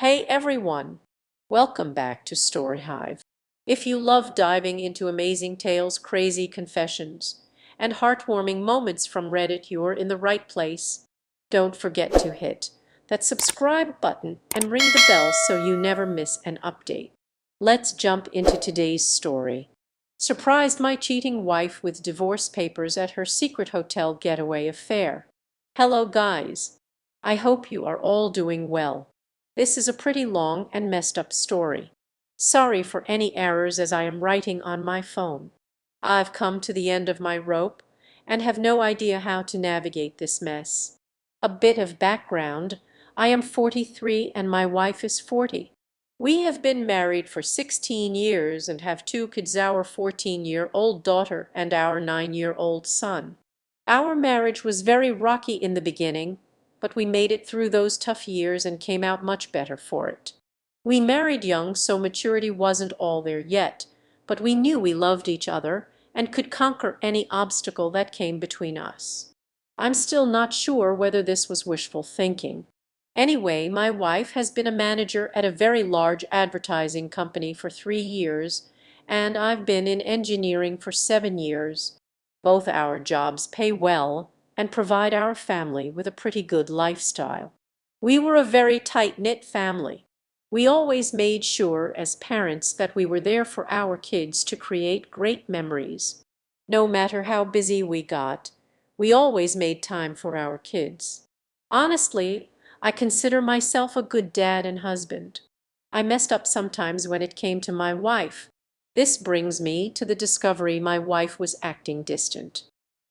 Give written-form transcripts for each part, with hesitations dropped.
Hey everyone! Welcome back to Story Hive. If you love diving into amazing tales, crazy confessions, and heartwarming moments from Reddit, you're in the right place. Don't forget to hit that subscribe button and ring the bell so you never miss an update. Let's jump into today's story. Surprised my cheating wife with divorce papers at her secret hotel getaway affair. Hello guys. I hope you are all doing well. This is a pretty long and messed up story. Sorry for any errors as I am writing on my phone. I've come to the end of my rope and have no idea how to navigate this mess. A bit of background. I am 43 and my wife is 40. We have been married for 16 years and have two kids, our 14-year-old daughter and our 9-year-old son. Our marriage was very rocky in the beginning, but we made it through those tough years and came out much better for it. We married young, so maturity wasn't all there yet, but we knew we loved each other and could conquer any obstacle that came between us. I'm still not sure whether this was wishful thinking. Anyway, my wife has been a manager at a very large advertising company for 3 years, and I've been in engineering for 7 years. Both our jobs pay well and provide our family with a pretty good lifestyle. We were a very tight-knit family. We always made sure as parents that we were there for our kids to create great memories. No matter how busy we got, we always made time for our kids. Honestly, I consider myself a good dad and husband. I messed up sometimes when it came to my wife. This brings me to the discovery my wife was acting distant.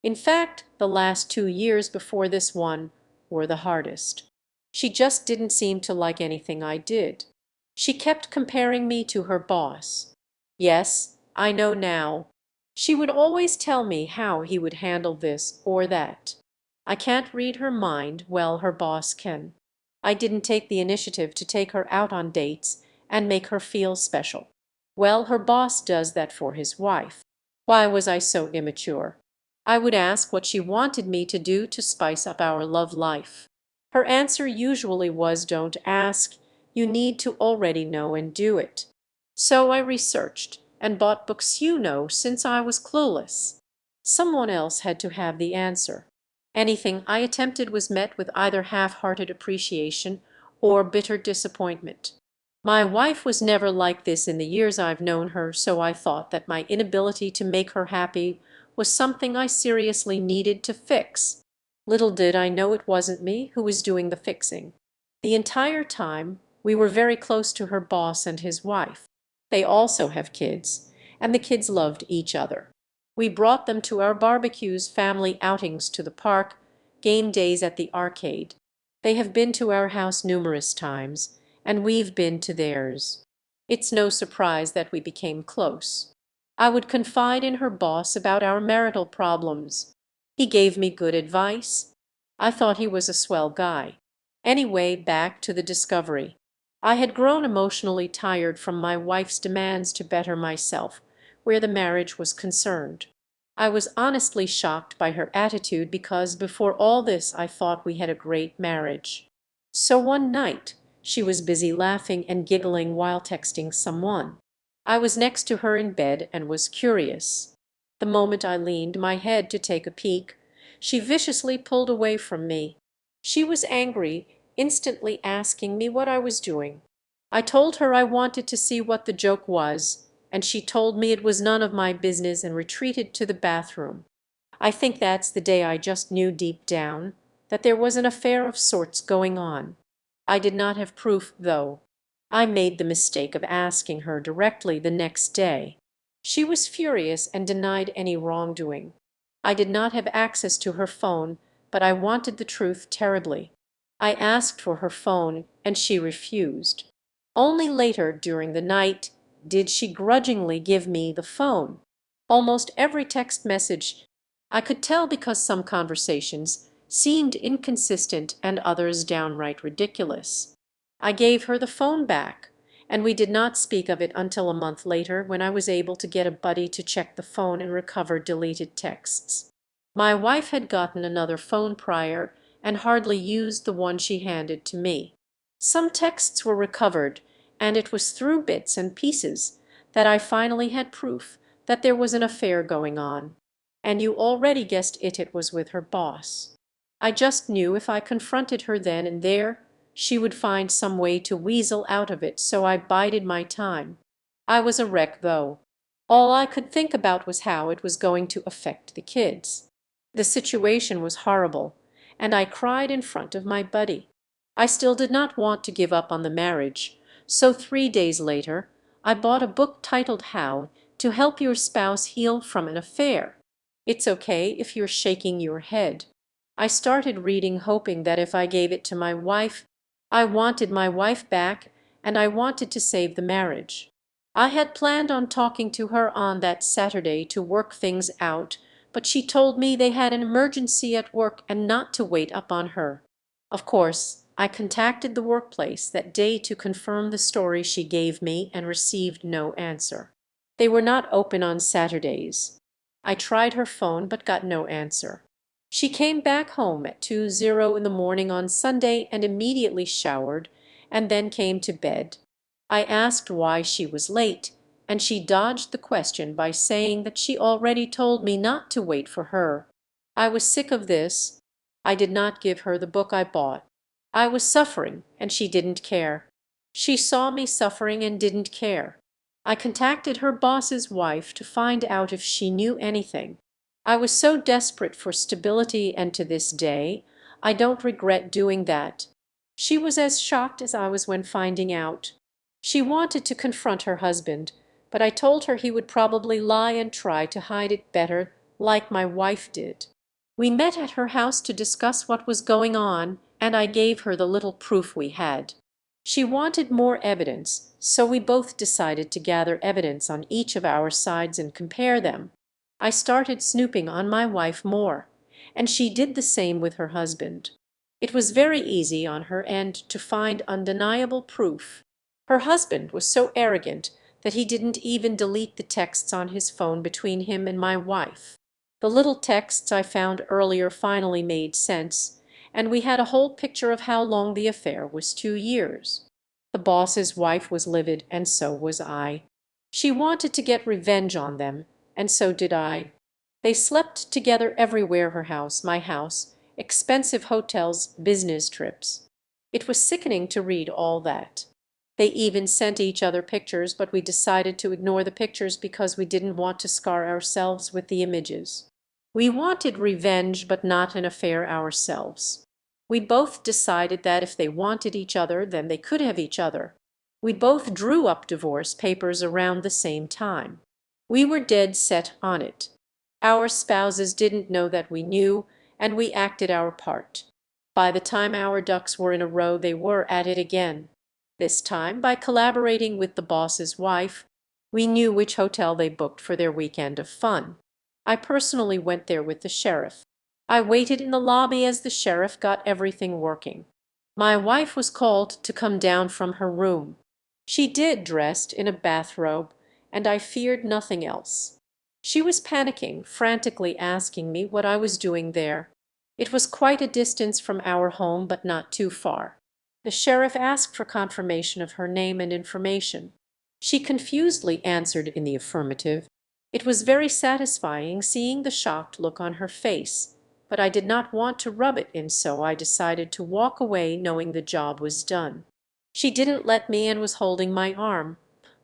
In fact, the last 2 years before this one were the hardest. She just didn't seem to like anything I did. She kept comparing me to her boss. Yes, I know now. She would always tell me how he would handle this or that. I can't read her mind, well, her boss can. I didn't take the initiative to take her out on dates and make her feel special. Well, her boss does that for his wife. Why was I so immature? I would ask what she wanted me to do to spice up our love life. Her answer usually was, "Don't ask, you need to already know and do it." So I researched and bought books, since I was clueless. Someone else had to have the answer. Anything I attempted was met with either half-hearted appreciation or bitter disappointment. My wife was never like this in the years I've known her, so I thought that my inability to make her happy was something I seriously needed to fix. Little did I know it wasn't me who was doing the fixing. The entire time, we were very close to her boss and his wife. They also have kids, and the kids loved each other. We brought them to our barbecues, family outings to the park, game days at the arcade. They have been to our house numerous times, and we've been to theirs. It's no surprise that we became close. I would confide in her boss about our marital problems. He gave me good advice. I thought he was a swell guy. Anyway, back to the discovery. I had grown emotionally tired from my wife's demands to better myself where the marriage was concerned. I was honestly shocked by her attitude because before all this I thought we had a great marriage. So one night, she was busy laughing and giggling while texting someone. I was next to her in bed and was curious. The moment I leaned my head to take a peek, she viciously pulled away from me. She was angry, instantly asking me what I was doing. I told her I wanted to see what the joke was, and she told me it was none of my business and retreated to the bathroom. I think that's the day I just knew deep down that there was an affair of sorts going on. I did not have proof, though. I made the mistake of asking her directly the next day. She was furious and denied any wrongdoing. I did not have access to her phone, but I wanted the truth terribly. I asked for her phone, and she refused. Only later during the night did she grudgingly give me the phone. Almost every text message I could tell because some conversations seemed inconsistent and others downright ridiculous. I gave her the phone back, and we did not speak of it until a month later when I was able to get a buddy to check the phone and recover deleted texts. My wife had gotten another phone prior and hardly used the one she handed to me. Some texts were recovered, and it was through bits and pieces that I finally had proof that there was an affair going on. And you already guessed it was with her boss. I just knew if I confronted her then and there, she would find some way to weasel out of it, so I bided my time. I was a wreck, though. All I could think about was how it was going to affect the kids. The situation was horrible, and I cried in front of my buddy. I still did not want to give up on the marriage, so 3 days later I bought a book titled How to Help Your Spouse Heal from an Affair. It's okay if you're shaking your head. I started reading hoping that if I gave it to my wife, I wanted my wife back and I wanted to save the marriage. I had planned on talking to her on that Saturday to work things out, but she told me they had an emergency at work and not to wait up on her. Of course, I contacted the workplace that day to confirm the story she gave me and received no answer. They were not open on Saturdays. I tried her phone but got no answer. She came back home at 2:00 in the morning on Sunday and immediately showered and then came to bed. I asked why she was late, and she dodged the question by saying that she already told me not to wait for her. I was sick of this. I did not give her the book I bought. I was suffering, and she didn't care. She saw me suffering and didn't care. I contacted her boss's wife to find out if she knew anything. I was so desperate for stability, and to this day, I don't regret doing that. She was as shocked as I was when finding out. She wanted to confront her husband, but I told her he would probably lie and try to hide it better, like my wife did. We met at her house to discuss what was going on, and I gave her the little proof we had. She wanted more evidence, so we both decided to gather evidence on each of our sides and compare them. I started snooping on my wife more, and she did the same with her husband. It was very easy on her end to find undeniable proof. Her husband was so arrogant that he didn't even delete the texts on his phone between him and my wife. The little texts I found earlier finally made sense, and we had a whole picture of how long the affair was: 2 years. The boss's wife was livid, and so was I. She wanted to get revenge on them, and so did I. They slept together everywhere: her house, my house, expensive hotels, business trips. It was sickening to read all that. They even sent each other pictures, but we decided to ignore the pictures because we didn't want to scar ourselves with the images. We wanted revenge, but not an affair ourselves. We both decided that if they wanted each other, then they could have each other. We both drew up divorce papers around the same time. We were dead set on it. Our spouses didn't know that we knew, and we acted our part. By the time our ducks were in a row, they were at it again. This time, by collaborating with the boss's wife, we knew which hotel they booked for their weekend of fun. I personally went there with the sheriff. I waited in the lobby as the sheriff got everything working. My wife was called to come down from her room. She did, dressed in a bathrobe, and I feared nothing else. She was panicking, frantically asking me what I was doing there. It was quite a distance from our home, but not too far. The sheriff asked for confirmation of her name and information. She confusedly answered in the affirmative. It was very satisfying seeing the shocked look on her face, but I did not want to rub it in, so I decided to walk away knowing the job was done. She didn't let me and was holding my arm,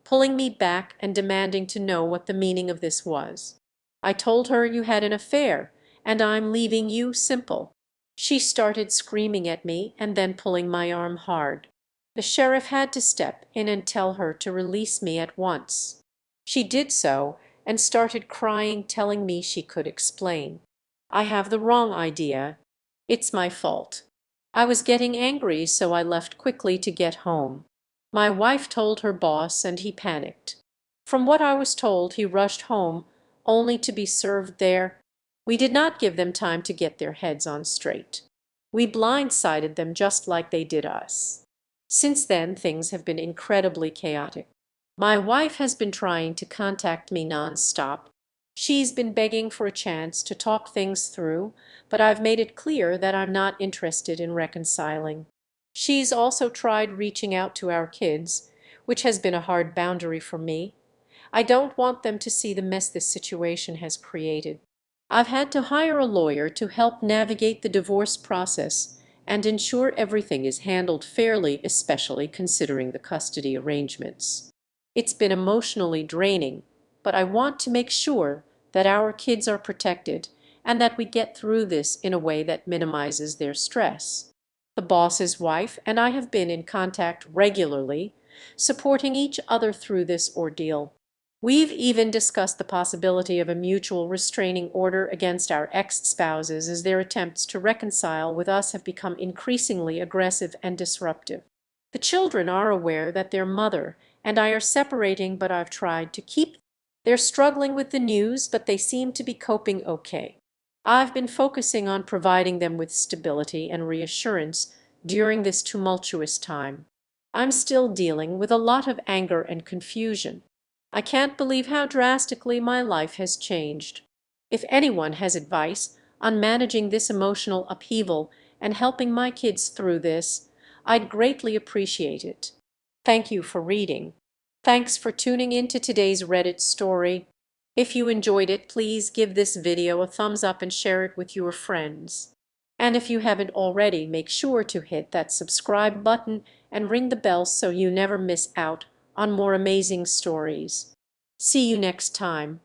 pulling me back and demanding to know what the meaning of this was. I told her you had an affair, and I'm leaving you, simple. She started screaming at me and then pulling my arm hard. The sheriff had to step in and tell her to release me at once. She did so and started crying, telling me she could explain. I have the wrong idea. It's my fault. I was getting angry, so I left quickly to get home. My wife told her boss, and he panicked. From what I was told, he rushed home, only to be served there. We did not give them time to get their heads on straight. We blindsided them just like they did us. Since then, things have been incredibly chaotic. My wife has been trying to contact me nonstop. She's been begging for a chance to talk things through, but I've made it clear that I'm not interested in reconciling. She's also tried reaching out to our kids, which has been a hard boundary for me. I don't want them to see the mess this situation has created. I've had to hire a lawyer to help navigate the divorce process and ensure everything is handled fairly, especially considering the custody arrangements. It's been emotionally draining, but I want to make sure that our kids are protected and that we get through this in a way that minimizes their stress. The boss's wife and I have been in contact regularly, supporting each other through this ordeal. We've even discussed the possibility of a mutual restraining order against our ex-spouses as their attempts to reconcile with us have become increasingly aggressive and disruptive. The children are aware that their mother and I are separating, but I've tried to keep. They're struggling with the news, but they seem to be coping okay. I've been focusing on providing them with stability and reassurance during this tumultuous time. I'm still dealing with a lot of anger and confusion. I can't believe how drastically my life has changed. If anyone has advice on managing this emotional upheaval and helping my kids through this, I'd greatly appreciate it. Thank you for reading. Thanks for tuning in to today's Reddit story. If you enjoyed it, please give this video a thumbs up and share it with your friends. And if you haven't already, make sure to hit that subscribe button and ring the bell so you never miss out on more amazing stories. See you next time.